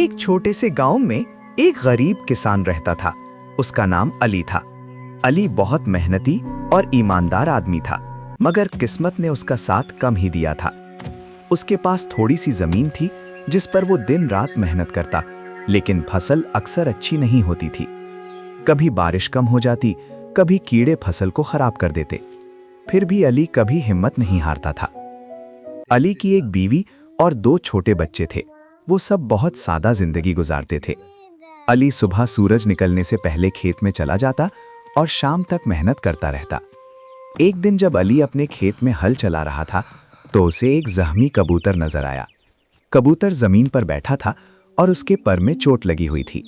एक छोटे से गांव में एक गरीब किसान रहता था। उसका नाम अली था। अली बहुत मेहनती और ईमानदार आदमी था, मगर किस्मत ने उसका साथ कम ही दिया था। उसके पास थोड़ी सी जमीन थी जिस पर वो दिन रात मेहनत करता, लेकिन फसल अक्सर अच्छी नहीं होती थी। कभी बारिश कम हो जाती, कभी कीड़े फसल को खराब कर देते। फिर भी अली कभी हिम्मत नहीं हारता था। अली की एक बीवी और 2 छोटे बच्चे थे। वो सब बहुत सादा जिंदगी गुजारते थे। अली सुबह सूरज निकलने से पहले खेत में चला जाता और शाम तक मेहनत करता रहता। एक दिन जब अली अपने खेत में हल चला रहा था तो उसे एक जख्मी कबूतर नजर आया। कबूतर जमीन पर बैठा था और उसके पर में चोट लगी हुई थी।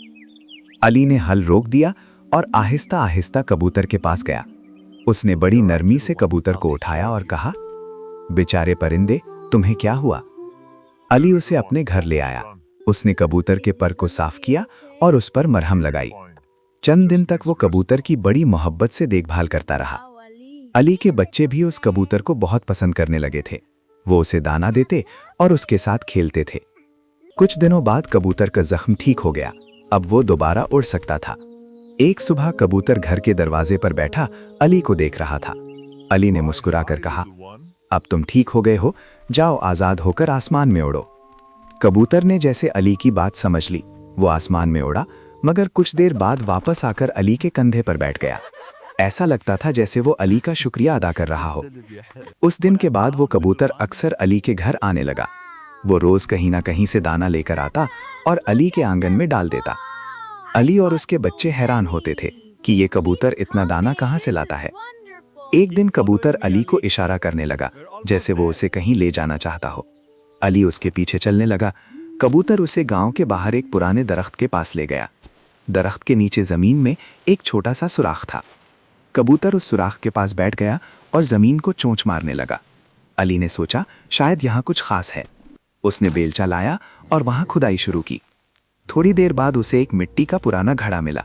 अली ने हल रोक दिया और आहिस्ता आहिस्ता कबूतर के पास गया। उसने बड़ी नरमी से कबूतर को उठाया और कहा, बेचारे परिंदे, तुम्हें क्या हुआ? अली उसे अपने घर ले आया। उसने कबूतर के पर को साफ किया और उस पर मरहम लगाई। चंद दिन तक वो कबूतर की बड़ी मोहब्बत से देखभाल करता रहा। अली के बच्चे भी उस कबूतर को बहुत पसंद करने लगे थे। वो उसे दाना देते और उसके साथ खेलते थे। कुछ दिनों बाद कबूतर का जख्म ठीक हो गया। अब वो दोबारा उड़ सकता था। एक सुबह कबूतर घर के दरवाजे पर बैठा अली को देख रहा था। अली ने मुस्कुराकर कहा, अब तुम ठीक हो गए हो, जाओ आजाद होकर आसमान में उड़ो। कबूतर ने जैसे अली की बात समझ ली, वो आसमान में उड़ा, मगर कुछ देर बाद वापस आकर अली के कंधे पर बैठ गया। ऐसा लगता था जैसे वो अली का शुक्रिया अदा कर रहा हो। उस दिन के बाद वो कबूतर अक्सर अली के घर आने लगा। वो रोज कहीं ना कहीं से दाना लेकर आता और अली के आंगन में डाल देता। अली और उसके बच्चे हैरान होते थे कि ये कबूतर इतना दाना कहाँ से लाता है। एक दिन कबूतर अली को इशारा करने लगा, जैसे वो उसे कहीं ले जाना चाहता हो। अली उसके पीछे चलने लगा। कबूतर उसे गांव के बाहर एक पुराने दरख्त के पास ले गया। दरख्त के नीचे जमीन में एक छोटा सा सुराख था। कबूतर उस सुराख के पास बैठ गया और जमीन को चोंच मारने लगा। अली ने सोचा, शायद यहाँ कुछ खास है। उसने बेलचा लाया और वहां खुदाई शुरू की। थोड़ी देर बाद उसे एक मिट्टी का पुराना घड़ा मिला।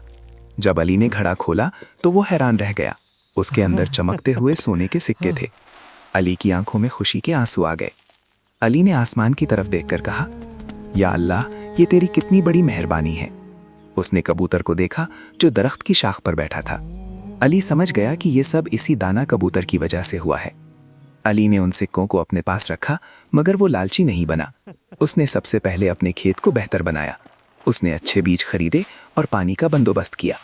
जब अली ने घड़ा खोला तो वो हैरान रह गया। उसके अंदर चमकते हुए सोने के सिक्के थे। अली की आंखों में खुशी के आंसू आ गए। अली ने आसमान की तरफ देखकर कहा, या अल्लाह, ये तेरी कितनी बड़ी मेहरबानी है। उसने कबूतर को देखा जो दरख्त की शाख पर बैठा था। अली समझ गया कि ये सब इसी दाना कबूतर की वजह से हुआ है। अली ने उन सिक्कों को अपने पास रखा, मगर वो लालची नहीं बना। उसने सबसे पहले अपने खेत को बेहतर बनाया। उसने अच्छे बीज खरीदे और पानी का बंदोबस्त किया।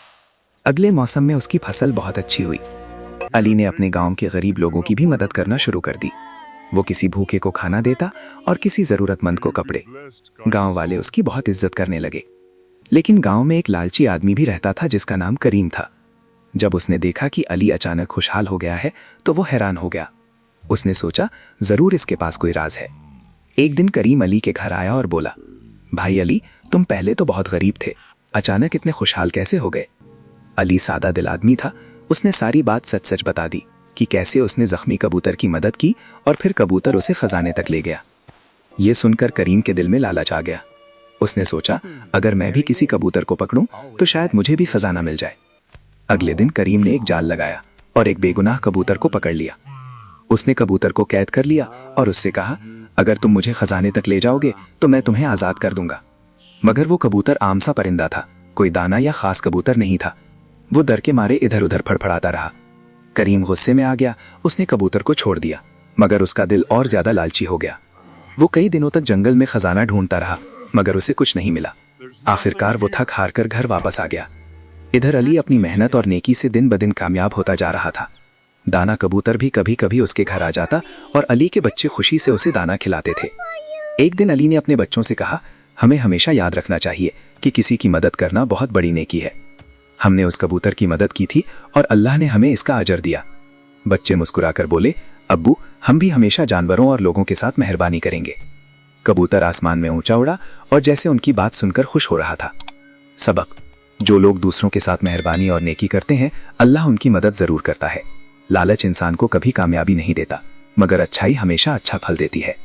अगले मौसम में उसकी फसल बहुत अच्छी हुई। अली ने अपने गांव के गरीब लोगों की भी मदद करना शुरू कर दी। वो किसी भूखे को खाना देता और किसी जरूरतमंद को कपड़े। गांव वाले उसकी बहुत इज्जत करने लगे। लेकिन गांव में एक लालची आदमी भी रहता था जिसका नाम करीम था। जब उसने देखा कि अली अचानक खुशहाल हो गया है तो वो हैरान हो गया। उसने सोचा, जरूर इसके पास कोई राज है। एक दिन करीम अली के घर आया और बोला, भाई अली, तुम पहले तो बहुत गरीब थे, अचानक इतने खुशहाल कैसे हो गए? अली सादा दिल आदमी था। उसने सारी बात सच सच बता दी कि कैसे उसने जख्मी कबूतर की मदद की और फिर कबूतर उसे खजाने तक ले गया। ये सुनकर करीम के दिल में लालच आ गया। उसने सोचा, अगर मैं भी किसी कबूतर को पकड़ूं तो शायद मुझे भी खजाना मिल जाए। अगले दिन करीम ने एक जाल लगाया और एक बेगुनाह कबूतर को पकड़ लिया। उसने कबूतर को कैद कर लिया और उससे कहा, अगर तुम मुझे खजाने तक ले जाओगे तो मैं तुम्हें आजाद कर दूंगा। मगर वो कबूतर आम सा परिंदा था, कोई दाना या खास कबूतर नहीं था। वो डर के मारे इधर उधर फड़फड़ाता रहा। करीम गुस्से में आ गया। उसने कबूतर को छोड़ दिया, मगर उसका दिल और ज्यादा लालची हो गया। वो कई दिनों तक जंगल में खजाना ढूंढता रहा, मगर उसे कुछ नहीं मिला। आखिरकार वो थक हार कर घर वापस आ गया। इधर अली अपनी मेहनत और नेकी से दिन ब दिन कामयाब होता जा रहा था। दाना कबूतर भी कभी कभी उसके घर आ जाता और अली के बच्चे खुशी से उसे दाना खिलाते थे। एक दिन अली ने अपने बच्चों से कहा, हमें हमेशा याद रखना चाहिए कि किसी की मदद करना बहुत बड़ी नेकी है। हमने उस कबूतर की मदद की थी और अल्लाह ने हमें इसका अजर दिया। बच्चे मुस्कुराकर बोले, अब्बू, हम भी हमेशा जानवरों और लोगों के साथ मेहरबानी करेंगे। कबूतर आसमान में ऊंचा उड़ा और जैसे उनकी बात सुनकर खुश हो रहा था। सबक: जो लोग दूसरों के साथ मेहरबानी और नेकी करते हैं, अल्लाह उनकी मदद जरूर करता है। लालच इंसान को कभी कामयाबी नहीं देता, मगर अच्छाई हमेशा अच्छा फल देती है।